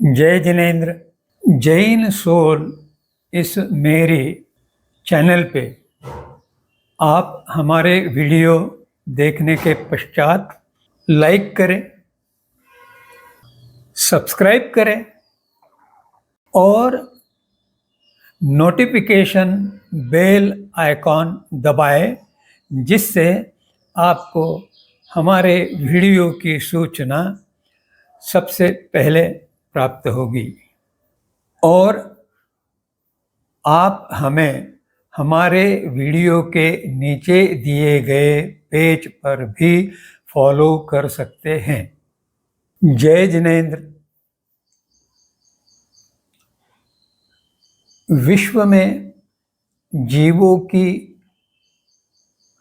जय जिनेन्द्र। जैन सोल इस मेरे चैनल पे आप हमारे वीडियो देखने के पश्चात लाइक करें, सब्सक्राइब करें और नोटिफिकेशन बेल आइकॉन दबाएं, जिससे आपको हमारे वीडियो की सूचना सबसे पहले प्राप्त होगी। और आप हमें हमारे वीडियो के नीचे दिए गए पेज पर भी फॉलो कर सकते हैं। जय जिनेन्द्र। विश्व में जीवों की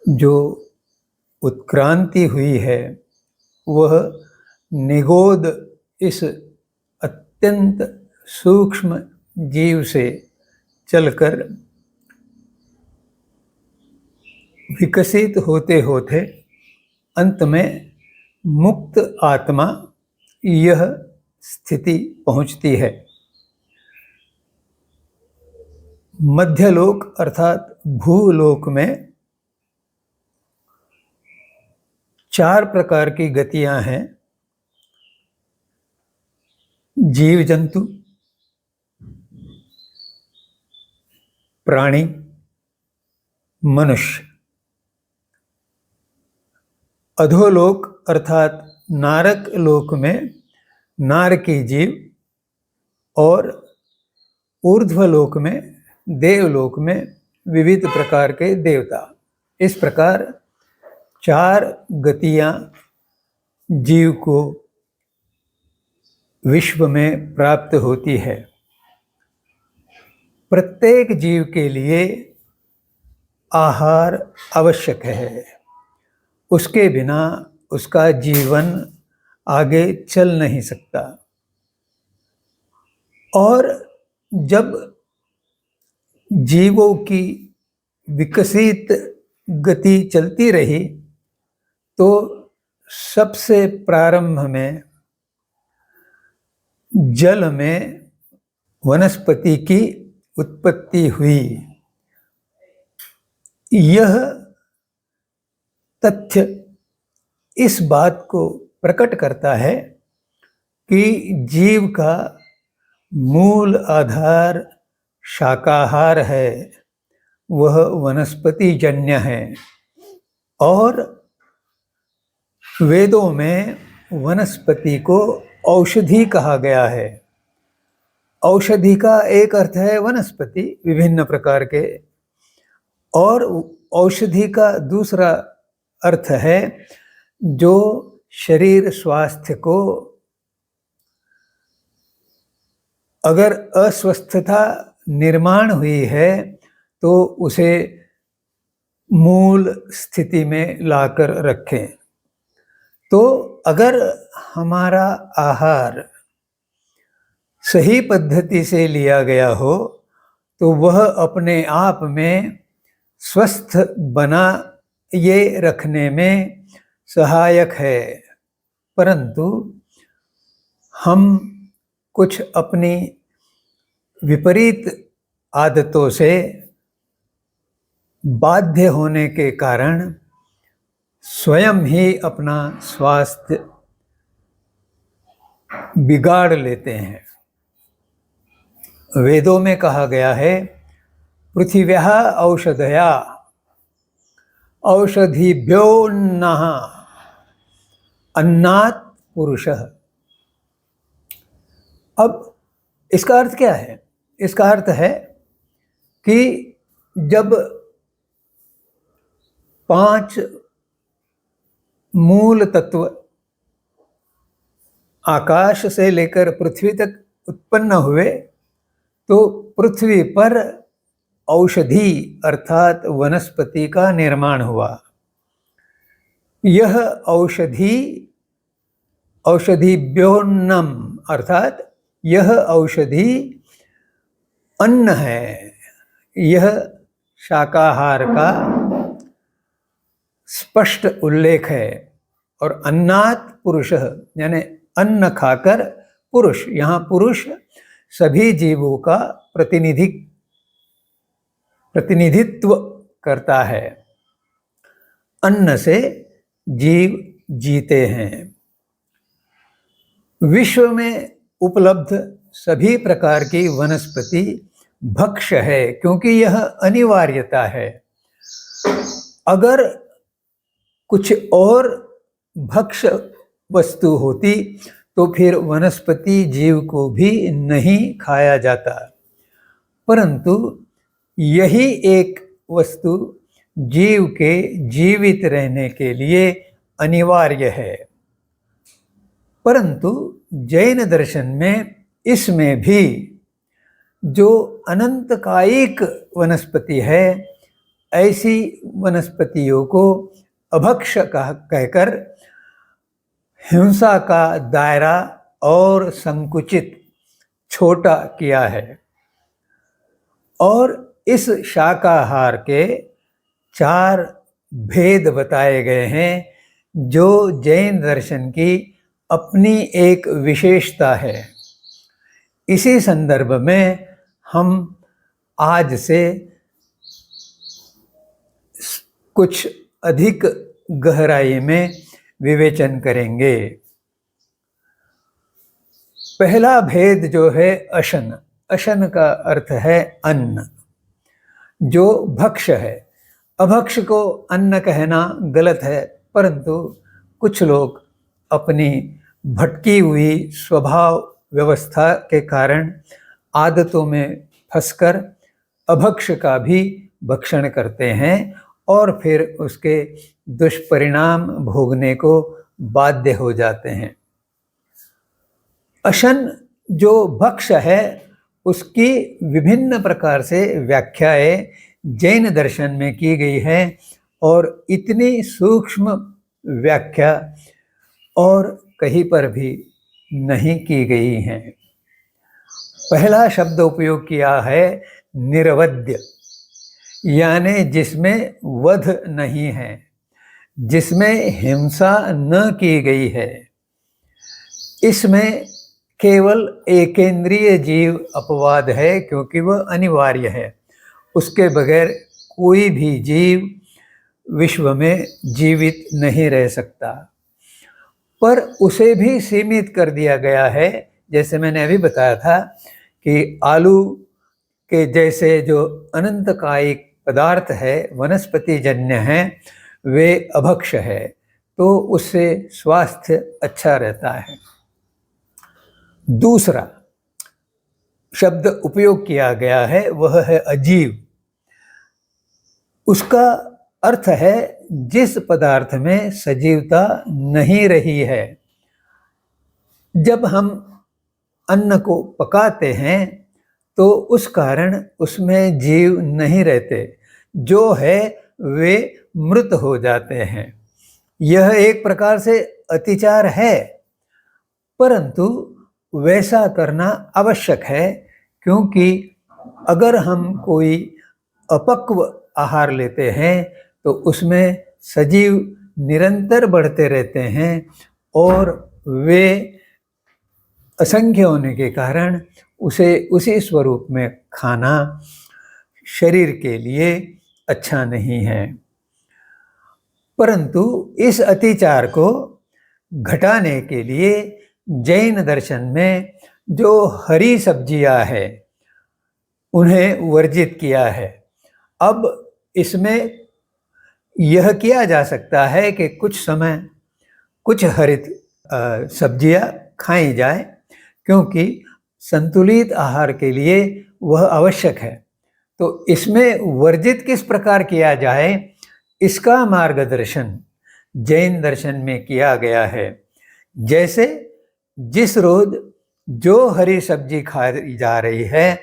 जो उत्क्रांति हुई है वह निगोद इस अत्यंत सूक्ष्म जीव से चलकर विकसित होते होते अंत में मुक्त आत्मा यह स्थिति पहुंचती है। मध्यलोक अर्थात भूलोक में 4 प्रकार की गतियां हैं। जीव जंतु, प्राणी, मनुष्य। अधोलोक अर्थात नारक लोक में नारकी जीव और ऊर्ध्वलोक में देवलोक में विविध प्रकार के देवता। इस प्रकार 4 गतियां जीव को विश्व में प्राप्त होती है। प्रत्येक जीव के लिए आहार आवश्यक है, उसके बिना उसका जीवन आगे चल नहीं सकता। और जब जीवों की विकसित गति चलती रही तो सबसे प्रारंभ में जल में वनस्पति की उत्पत्ति हुई। यह तथ्य इस बात को प्रकट करता है कि जीव का मूल आधार शाकाहार है, वह वनस्पति जन्य है। और वेदों में वनस्पति को औषधि कहा गया है। औषधि का एक अर्थ है वनस्पति विभिन्न प्रकार के, और औषधि का दूसरा अर्थ है जो शरीर स्वास्थ्य को, अगर अस्वस्थता निर्माण हुई है तो उसे मूल स्थिति में लाकर रखें। तो अगर हमारा आहार सही पद्धति से लिया गया हो तो वह अपने आप में स्वस्थ बना ये रखने में सहायक है। परंतु हम कुछ अपनी विपरीत आदतों से बाध्य होने के कारण स्वयं ही अपना स्वास्थ्य बिगाड़ लेते हैं। वेदों में कहा गया है, पृथिव्याः औषधया औषधिभ्योऽन्नः अन्नात् पुरुषः। अब इसका अर्थ क्या है? इसका अर्थ है कि जब 5 मूल तत्व आकाश से लेकर पृथ्वी तक उत्पन्न हुए तो पृथ्वी पर औषधि अर्थात वनस्पति का निर्माण हुआ। यह औषधिभ्योऽन्नम अर्थात यह औषधि अन्न है। यह शाकाहार का स्पष्ट उल्लेख है। और अन्नात् पुरुषः यानी अन्न खाकर पुरुष, यहाँ पुरुष सभी जीवों का प्रतिनिधित्व करता है। अन्न से जीव जीते हैं। विश्व में उपलब्ध सभी प्रकार की वनस्पति भक्ष्य है, क्योंकि यह अनिवार्यता है। अगर कुछ और भक्ष्य वस्तु होती तो फिर वनस्पति जीव को भी नहीं खाया जाता, परंतु यही एक वस्तु जीव के जीवित रहने के लिए अनिवार्य है। परंतु जैन दर्शन में इसमें भी जो अनंतकायिक वनस्पति है, ऐसी वनस्पतियों को अभक्ष्य कहकर हिंसा का दायरा और संकुचित छोटा किया है। और इस शाकाहार के 4 भेद बताए गए हैं, जो जैन दर्शन की अपनी एक विशेषता है। इसी संदर्भ में हम आज से कुछ अधिक गहराई में विवेचन करेंगे। पहला भेद जो है अशन, अशन का अर्थ है अन्न, जो भक्ष्य है। अभक्ष्य को अन्न कहना गलत है, परंतु कुछ लोग अपनी भटकी हुई स्वभाव व्यवस्था के कारण आदतों में फंसकर अभक्ष्य का भी भक्षण करते हैं और फिर उसके दुष्परिणाम भोगने को बाध्य हो जाते हैं। अशन जो भक्ष्य है, उसकी विभिन्न प्रकार से व्याख्याएं जैन दर्शन में की गई है और इतनी सूक्ष्म व्याख्या और कहीं पर भी नहीं की गई हैं। पहला शब्द उपयोग किया है निर्वध्य, यानी जिसमें वध नहीं है, जिसमें हिंसा न की गई है। इसमें केवल एकेंद्रीय जीव अपवाद है, क्योंकि वह अनिवार्य है। उसके बगैर कोई भी जीव विश्व में जीवित नहीं रह सकता, पर उसे भी सीमित कर दिया गया है। जैसे मैंने अभी बताया था कि आलू के जैसे जो अनंतकायिक पदार्थ है, वनस्पति जन्य है, वे अभक्ष्य है, तो उससे स्वास्थ्य अच्छा रहता है। दूसरा शब्द उपयोग किया गया है वह है अजीव। उसका अर्थ है जिस पदार्थ में सजीवता नहीं रही है। जब हम अन्न को पकाते हैं तो उस कारण उसमें जीव नहीं रहते, जो है वे मृत हो जाते हैं। यह एक प्रकार से अतिचार है, परंतु वैसा करना आवश्यक है, क्योंकि अगर हम कोई अपक्व आहार लेते हैं तो उसमें सजीव निरंतर बढ़ते रहते हैं और वे असंख्य होने के कारण उसे उसी स्वरूप में खाना शरीर के लिए अच्छा नहीं है। परंतु इस अतिचार को घटाने के लिए जैन दर्शन में जो हरी सब्जियां हैं उन्हें वर्जित किया है। अब इसमें यह किया जा सकता है कि कुछ समय कुछ हरित सब्जियां खाई जाए, क्योंकि संतुलित आहार के लिए वह आवश्यक है। तो इसमें वर्जित किस प्रकार किया जाए, इसका मार्गदर्शन जैन दर्शन में किया गया है। जैसे जिस रोज जो हरी सब्जी खाई जा रही है,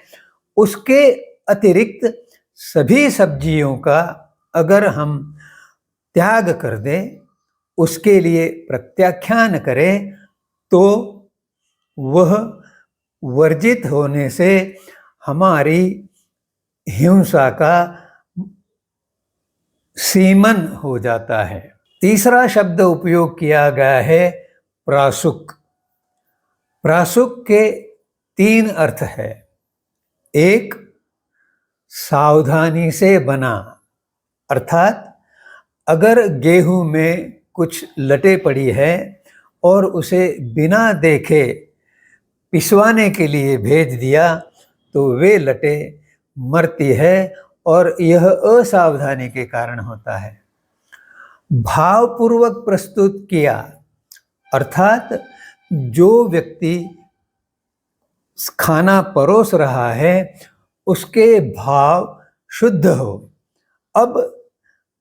उसके अतिरिक्त सभी सब्जियों का अगर हम त्याग कर दें, उसके लिए प्रत्याख्यान करें, तो वह वर्जित होने से हमारी हिंसा का सीमन हो जाता है। तीसरा शब्द उपयोग किया गया है प्रासुक। प्रासुक के 3 अर्थ है। एक, सावधानी से बना, अर्थात अगर गेहूं में कुछ लटे पड़ी है और उसे बिना देखे पिसवाने के लिए भेज दिया तो वे लटे मरती है और यह असावधानी के कारण होता है। भावपूर्वक प्रस्तुत किया, अर्थात जो व्यक्ति खाना परोस रहा है उसके भाव शुद्ध हो। अब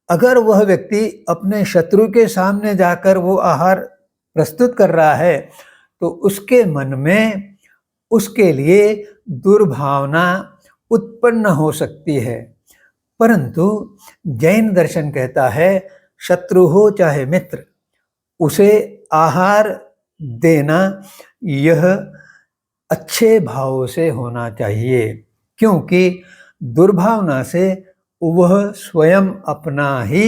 अगर वह व्यक्ति अपने शत्रु के सामने जाकर वो आहार प्रस्तुत कर रहा है तो उसके मन में उसके लिए दुर्भावना उत्पन्न हो सकती है। परंतु जैन दर्शन कहता है शत्रु हो चाहे मित्र, उसे आहार देना यह अच्छे भाव से होना चाहिए, क्योंकि दुर्भावना से वह स्वयं अपना ही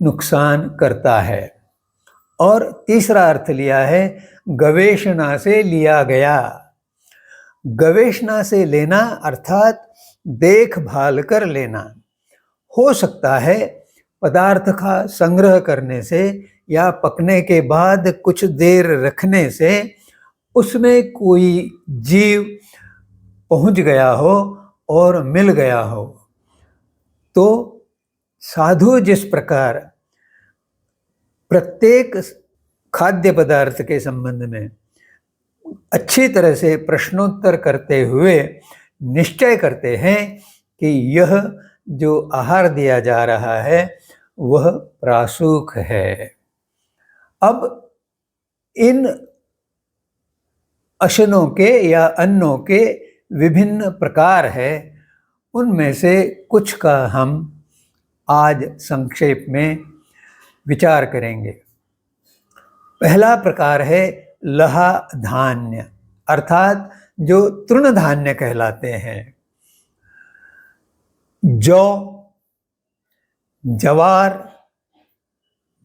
नुकसान करता है। और तीसरा अर्थ लिया है गवेषणा से लिया गया। गवेषणा से लेना अर्थात देखभाल कर लेना। हो सकता है पदार्थ का संग्रह करने से या पकने के बाद कुछ देर रखने से उसमें कोई जीव पहुंच गया हो और मिल गया हो। तो साधु जिस प्रकार प्रत्येक खाद्य पदार्थ के संबंध में अच्छी तरह से प्रश्नोत्तर करते हुए निश्चय करते हैं कि यह जो आहार दिया जा रहा है वह प्रासूक है। अब इन अशनों के या अन्नों के विभिन्न प्रकार है, उनमें से कुछ का हम आज संक्षेप में विचार करेंगे। पहला प्रकार है लहा धान्य, अर्थात जो तृण धान्य कहलाते हैं। जौ, जवार,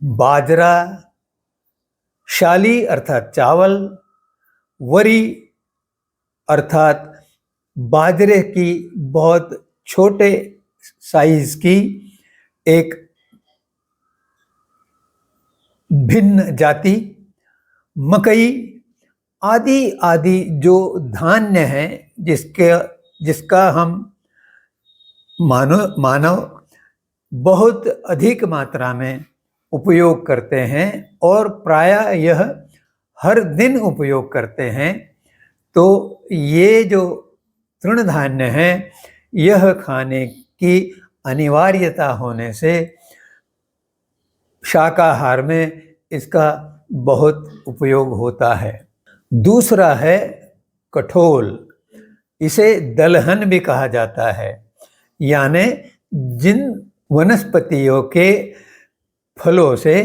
बाजरा, शाली अर्थात चावल, वरी अर्थात बाजरे की बहुत छोटे साइज की एक भिन्न जाति, मकई आदि आदि जो धान्य है जिसका हम मानव बहुत अधिक मात्रा में उपयोग करते हैं और प्रायः यह हर दिन उपयोग करते हैं। तो ये जो तृण धान्य है यह खाने की अनिवार्यता होने से शाकाहार में इसका बहुत उपयोग होता है। दूसरा है कठोल, इसे दलहन भी कहा जाता है, यानी जिन वनस्पतियों के फलों से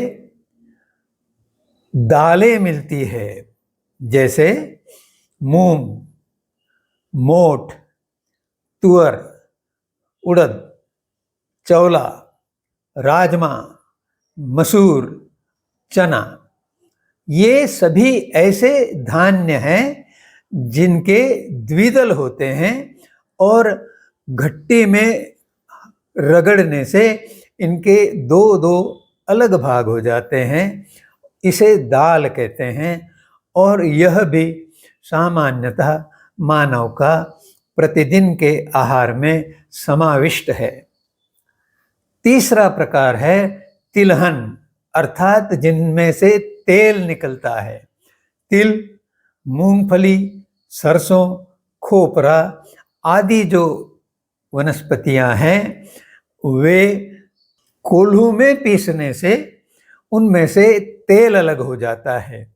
दालें मिलती है, जैसे मूंग, मोठ, तुअर, उड़द, चौला, राजमा, मसूर, चना, ये सभी ऐसे धान्य हैं जिनके द्विदल होते हैं और घट्टी में रगड़ने से इनके दो दो अलग भाग हो जाते हैं। इसे दाल कहते हैं और यह भी सामान्यतः मानव का प्रतिदिन के आहार में समाविष्ट है। तीसरा प्रकार है तिलहन, अर्थात जिनमें से तेल निकलता है। तिल, मूंगफली, सरसों, खोपरा आदि जो वनस्पतियां हैं वे कोल्हू में पीसने से उनमें से तेल अलग हो जाता है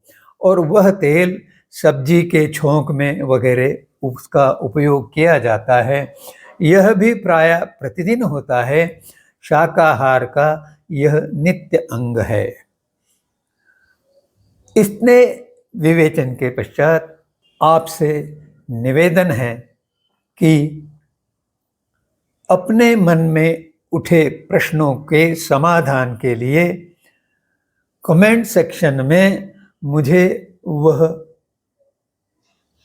और वह तेल सब्जी के छोंक में वगैरह उसका उपयोग किया जाता है। यह भी प्रायः प्रतिदिन होता है। शाकाहार का यह नित्य अंग है। इतने विवेचन के पश्चात आपसे निवेदन है कि अपने मन में उठे प्रश्नों के समाधान के लिए कमेंट सेक्शन में मुझे वह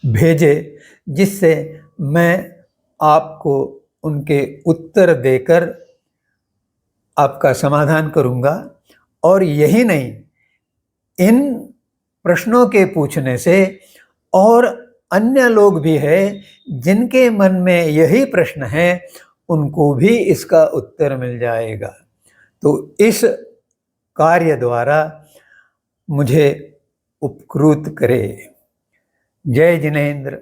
भेजे, जिससे मैं आपको उनके उत्तर देकर आपका समाधान करूंगा। और यही नहीं, इन प्रश्नों के पूछने से और अन्य लोग भी हैं जिनके मन में यही प्रश्न है, उनको भी इसका उत्तर मिल जाएगा। तो इस कार्य द्वारा मुझे उपकृत करे। जय जिनेंद्र।